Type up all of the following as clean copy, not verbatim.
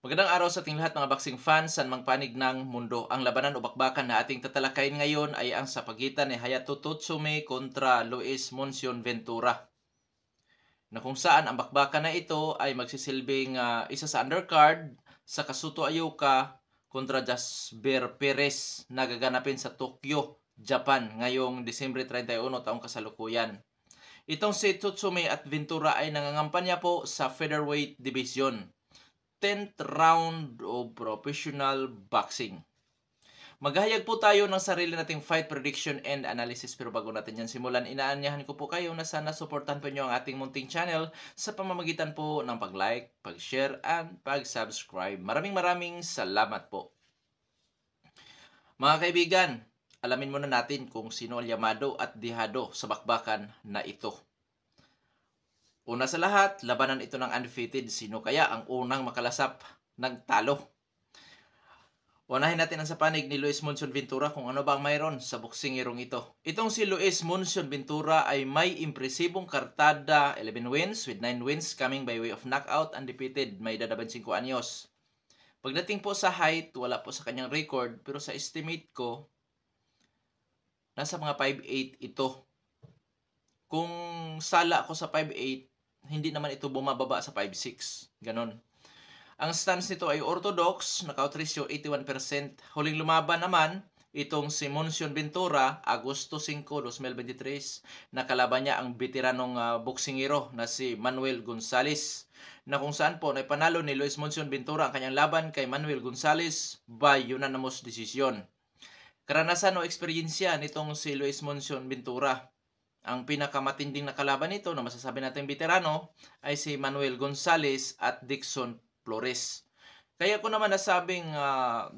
Magandang araw sa ating lahat mga boxing fans sa mang panig ng mundo. Ang labanan o bakbakan na ating tatalakayin ngayon ay ang sa pagitan ni Hayato Tsutsumi kontra Luis Muncion Ventura. Na kung saan ang bakbakan na ito ay magsisilbing isa sa undercard sa Kazuto Ayuka kontra Jasper Perez na gaganapin sa Tokyo, Japan ngayong Disyembre 31 taong kasalukuyan. Itong si Tsutsumi at Ventura ay nangangampanya po sa featherweight division. 10th round of professional boxing. Maghahayag po tayo ng sarili nating fight prediction and analysis, pero bago natin yan simulan, inaanyahan ko po kayo na sana supportan po nyo ang ating munting channel sa pamamagitan po ng pag-like, pag-share, and pag-subscribe. Maraming salamat po. Mga kaibigan, alamin muna natin kung sino ang yamado at dihado sa bakbakan na ito. Una sa lahat, labanan ito ng undefeated. Sino kaya ang unang makalasap ng talo? Unahin natin ang sa panig ni Luis Muncion Ventura kung ano ba ang mayroon sa boksingirong ito. Itong si Luis Muncion Ventura ay may impresibong kartada, 11 wins with 9 wins coming by way of knockout, undefeated, may edad 25 anyos. Pagdating po sa height, wala po sa kanyang record, pero sa estimate ko, nasa mga 5'8 ito. Kung sala ako sa 5'8, hindi naman ito bumababa sa 5'6. Ganon. Ang stance nito ay orthodox, knockout ratio 81%. Huling lumaban naman, itong si Muncion Ventura, Agosto 5, 2023. Nakalaban niya ang veteranong boksingero na si Manuel Gonzalez. Na kung saan po, naipanalo ni Luis Muncion Ventura ang kanyang laban kay Manuel Gonzalez by unanimous decision. Karanasan o eksperyensya nitong si Luis Muncion Ventura. Ang pinakamatinding nakalaban nito na masasabi natin veterano ay si Manuel Gonzalez at Dixon Flores. Kaya ko naman nasabing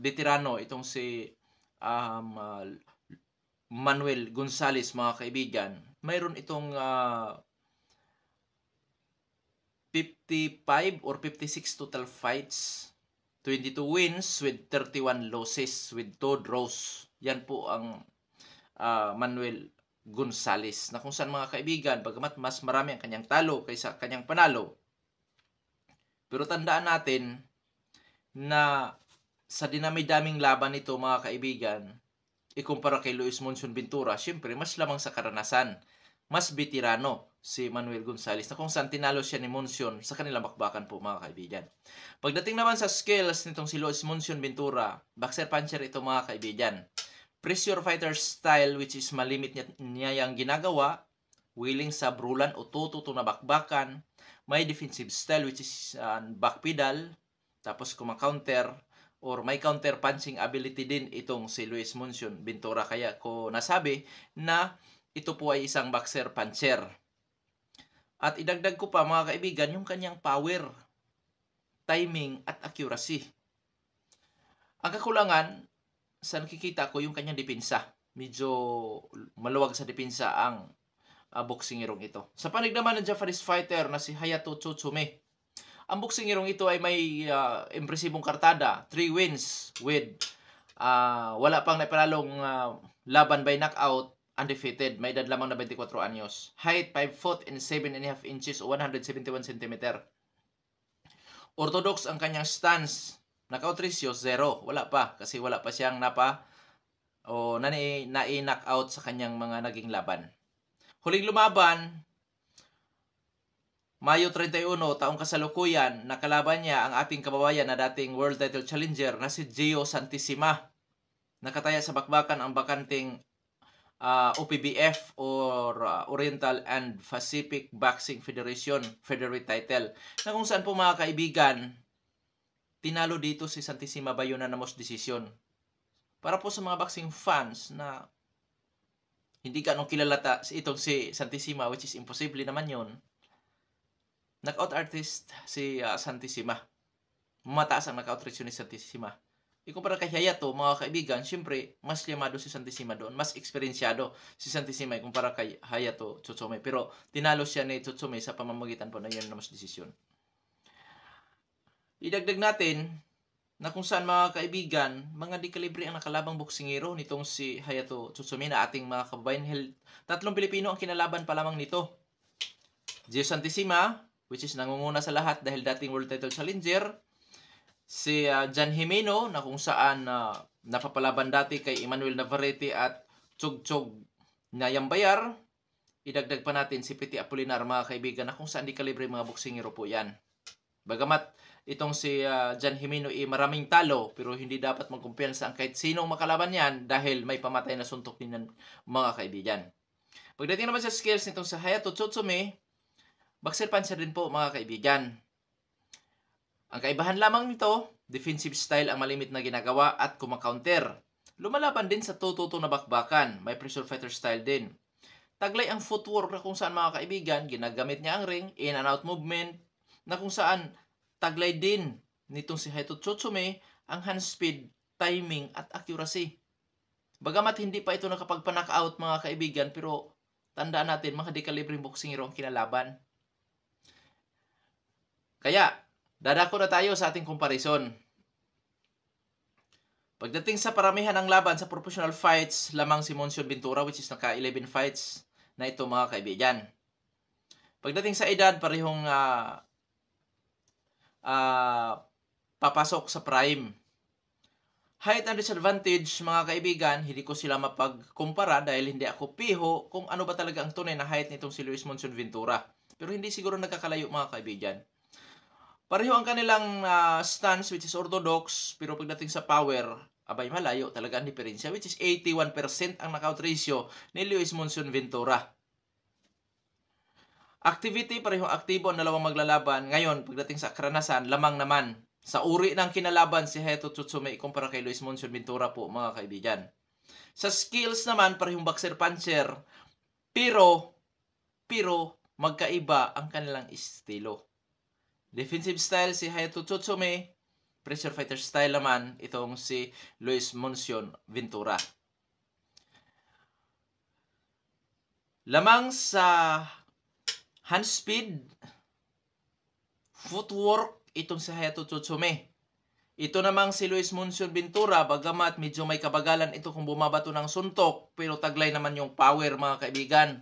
veterano itong si Manuel Gonzalez, mga kaibigan. Mayroon itong 55 or 56 total fights, 22 wins with 31 losses with 2 draws. Yan po ang Manuel Gonzalez, na kung saan mga kaibigan, bagamat mas marami ang kanyang talo kaysa kanyang panalo, pero tandaan natin na sa dinami-daming laban nito, mga kaibigan, ikumpara kay Luis Muncion Ventura, syempre mas lamang sa karanasan, mas veterano si Manuel Gonzalez, na kung saan tinalo siya ni Muncion sa kanilang bakbakan po, mga kaibigan. Pagdating naman sa skills nitong si Luis Muncion Ventura, boxer puncher ito, mga kaibigan. Pressure fighter style, which is malimit niya yung ginagawa, willing sa brulan o tututo na bakbakan. May defensive style, which is back pedal, tapos kuma-counter or may counter punching ability din itong si Luis Muncion Ventura. Kaya ko nasabi na ito po ay isang boxer puncher. At idagdag ko pa, mga kaibigan, yung kanyang power, timing at accuracy. Ang kakulangan, sa nakikita ko, yung kanyang depensa. Medyo maluwag sa depensa ang boksingirong ito. Sa panig naman ng Japanese fighter na si Hayato Tsutsumi, ang boksingirong ito ay may impresibong kartada, 3 wins with wala pang naipanalong laban by knockout, undefeated, may edad lamang na 24 anyos. Height 5 foot and 7.5 inches o 171 cm. Orthodox ang kanyang stance. Knockout ratio 0. Wala pa. Kasi wala pa siyang nai-knockout sa kanyang mga naging laban. Huling lumaban, Mayo 31, taong kasalukuyan, nakalaban niya ang ating kababayan na dating world title challenger na si Gio Santissima. Nakataya sa bakbakan ang bakanting OPBF or Oriental and Pacific Boxing Federation featherweight title. Na kung saan po, mga kaibigan, tinalo dito si Santissima by unanimous decision. Para po sa mga boxing fans na hindi ganong kilala itong si Santissima, which is imposible naman yun, knockout artist si Santissima. Mataas ang knockout ratio ni Santissima. Ikumpara kay Hayato, mga kaibigan, syempre, mas yamado si Santissima doon, mas eksperensyado si Santissima ikumpara kay Hayato Tsutsumi. Pero tinalo siya ni Tsutsumi sa pamamagitan po ng unanimous decision. Idagdag natin na kung saan, mga kaibigan, mga di-kalibre ang nakalabang boksingero nitong si Hayato Tsutsumi na ating mga kababayan. 3 Pilipino ang kinalaban pa lamang nito. Gio Santissima, which is nangunguna sa lahat dahil dating world title challenger. si Jan Jimeno na kung saan napapalaban dati kay Emmanuel Navarrete at Chugchog na Yambayar. Idagdag pa natin si Piti Apolinar, mga kaibigan, na kung saan di kalibre mga boksingero po yan. Bagamat itong si Jan Jimeno maraming talo, pero hindi dapat magkumpiyansa ang kahit sinong makalaban yan dahil may pamatay na suntok din ng mga kaibigan. Pagdating naman sa skills nitong sa Hayato Tsutsumi, boxer puncher din po, mga kaibigan. Ang kaibahan lamang nito, defensive style ang malimit na ginagawa at kumakounter. Lumalaban din sa tututo na bakbakan, may pressure fighter style din. Taglay ang footwork na kung saan, mga kaibigan, ginagamit niya ang ring, in and out movement, na kung saan taglay din nitong si Hayato Tsutsumi ang hand speed, timing at accuracy. Bagamat hindi pa ito nakapagpa-knock out, mga kaibigan, pero tandaan natin, mga dekalibreng boksingero ang kinalaban. Kaya, dadako na tayo sa ating comparison. Pagdating sa paramihan ng laban sa professional fights, lamang si Monsieur Ventura, which is naka 11 fights na ito, mga kaibigan. Pagdating sa edad, parehong papasok sa prime. Height and disadvantage, mga kaibigan, hindi ko sila mapagkumpara dahil hindi ako piho kung ano ba talaga ang tunay na height nitong si Luis Monsieur Ventura. Pero hindi siguro nagkakalayo, mga kaibigan. Pareho ang kanilang stance, which is orthodox, pero pagdating sa power, abay malayo talaga ang diferensya, which is 81% ang knockout ratio ni Luis Monsieur Ventura. Activity, parehong aktibo ang dalawang maglalaban. Ngayon, pagdating sa karanasan, lamang naman sa uri ng kinalaban si Hayato Tsutsumi ikumpara kay Luis Monsieur Ventura po, mga kaibigan. Sa skills naman, parehong boxer puncher, pero magkaiba ang kanilang estilo. Defensive style si Hayato Tsutsumi, pressure fighter style naman itong si Luis Monsieur Ventura. Lamang sa hand speed, footwork, itong si Hayato Tsutsumi. Ito namang si Luis Monsieur Ventura, bagamat medyo may kabagalan ito kung bumabato ng suntok, pero taglay naman yung power, mga kaibigan.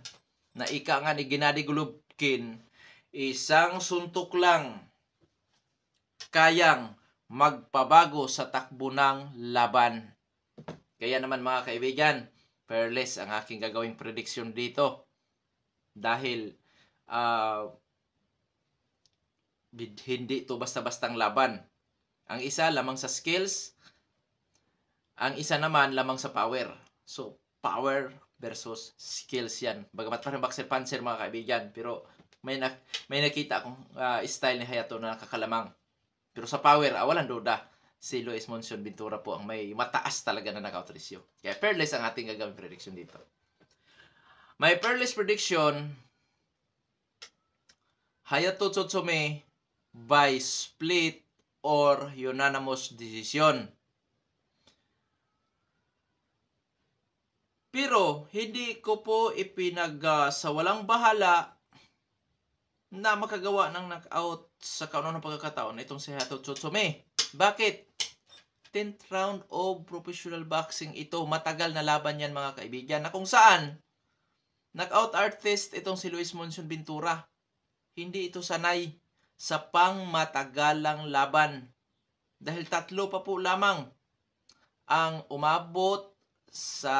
Na ika nga ni Gennady Golovkin, isang suntok lang kayang magpabago sa takbo ng laban. Kaya naman, mga kaibigan, fearless ang aking gagawing prediction dito. Dahil hindi ito basta-bastang laban. Ang isa lamang sa skills, ang isa naman lamang sa power. So, power versus skills yan. Bagamat parang boxer puncher, mga kaibigan, pero may nakita akong style ni Hayato na nakakalamang. Pero sa power, walang duda, si Luis Monsieur Ventura po ang may mataas talaga na knockout ratio. Kaya fearless ang ating gagawing prediction dito. My fearless prediction, Hayato Tsutsumi by split or unanimous decision. Pero hindi ko po sa walang bahala na makagawa ng knockout sa kaunang pagkakataon itong si Hayato Tsutsumi. Bakit? 10th round of professional boxing ito. Matagal na laban yan, mga kaibigan, na kung saan knockout artist itong si Luis Monsieur Ventura. Hindi ito sanay sa pangmatagalang laban. Dahil 3 pa po lamang ang umabot sa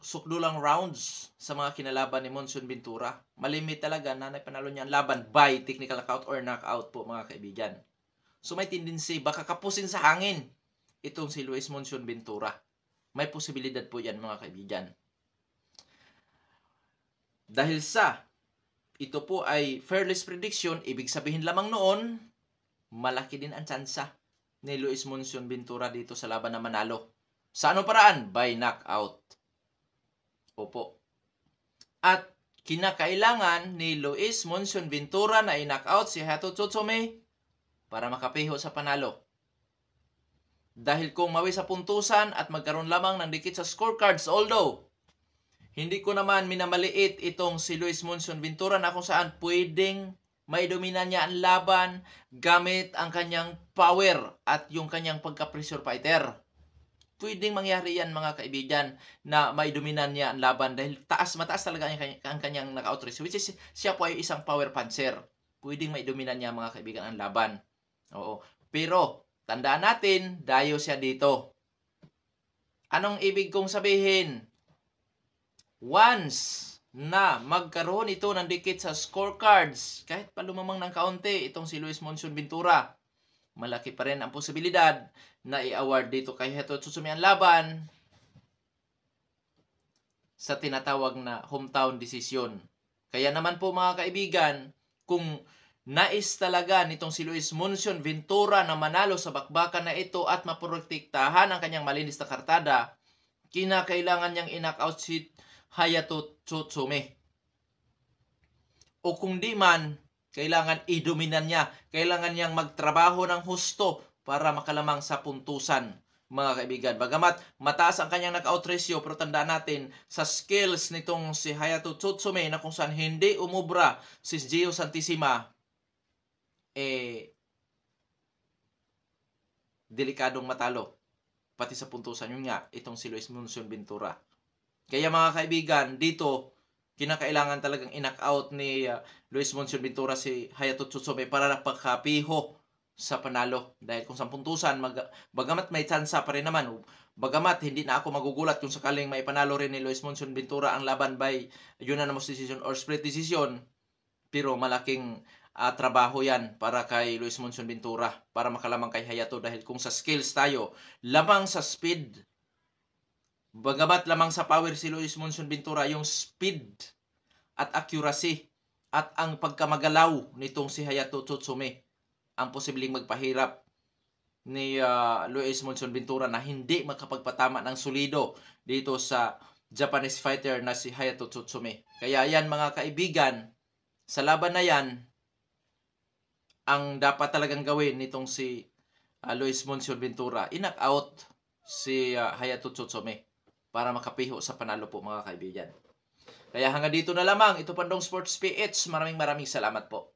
sukdulang rounds sa mga kinalaban ni Monsieur Ventura. Malimit talaga na panalo niya ang laban by technical knockout or knockout po, mga kaibigan. So may tendency, baka kapusin sa hangin itong si Luis Monsieur Ventura. May posibilidad po yan, mga kaibigan. Dahil sa ito po ay fearless prediction, ibig sabihin lamang noon, malaki din ang tsansa ni Luis Monsieur Ventura dito sa laban na manalo. Sa anong paraan? By knockout. Opo. At kinakailangan ni Luis Monsieur Ventura na i-knockout si Hayato Tsutsumi para makapiho sa panalo. Dahil kung mawi sa puntusan at magkaroon lamang ng dikit sa scorecards, although hindi ko naman minamaliit itong si Luis Monsieur Ventura na kung saan pwedeng may domina niya ang laban gamit ang kanyang power at yung kanyang pagka-pressure fighter. Pwedeng mangyari yan, mga kaibigan, na may dominan niya ang laban dahil mataas talaga ang kanyang knockout ratio, which is siya po ay isang power puncher. pwedeng maidominan niya mga kaibigan ang laban. Oo. Pero, tandaan natin, dayo siya dito. Anong ibig kong sabihin? Once na magkaroon ito ng dikit sa scorecards, kahit pa lumamang ng kaunti itong si Luis Monson Ventura, malaki pa rin ang posibilidad na i-award dito kay Hayato Tsutsumi ang laban sa tinatawag na hometown decision. Kaya naman po mga kaibigan, kung nais talaga nitong si Luis Monson Ventura na manalo sa bakbakan na ito at maprotektahan ang kanyang malinis na kartada, kinakailangan niyang i-knockout si Hayato Tsutsumi. O kung di man, kailangan i-dominan niya. Kailangan niyang magtrabaho ng husto para makalamang sa puntusan, mga kaibigan. Bagamat mataas ang kanyang knockout ratio, pero tandaan natin, sa skills nitong si Hayato Tsutsumi na kung saan hindi umubra si Gio Santissima, delikadong matalo. Pati sa puntusan, yun nga, itong si Luis Monson Ventura. Kaya mga kaibigan, dito, kinakailangan talagang in-knock-out ni Luis Monson Ventura si Hayato Tsutsumi para napakapiho sa panalo. Dahil kung sa puntusan, bagamat may tsansa pa rin naman, bagamat hindi na ako magugulat kung sakaling may panalo rin ni Luis Monson Ventura ang laban by unanimous decision or split decision, pero malaking trabaho yan para kay Luis Monson Ventura para makalamang kay Hayato. Dahil kung sa skills tayo, lamang sa speed, bagamat lamang sa power si Luis Monson Ventura, yung speed at accuracy at ang pagkamagalaw nitong si Hayato Tsutsumi ang posibleng magpahirap ni Luis Monson Ventura na hindi makapagpatama ng solido dito sa Japanese fighter na si Hayato Tsutsumi. Kaya yan mga kaibigan, sa laban na yan, ang dapat talagang gawin nitong si Luis Monson Ventura, i-knock out si Hayato Tsutsumi para makapiho sa panalo po mga kaibigan. Kaya hanggang dito na lamang. Ito Pandong Sports PH. Maraming salamat po.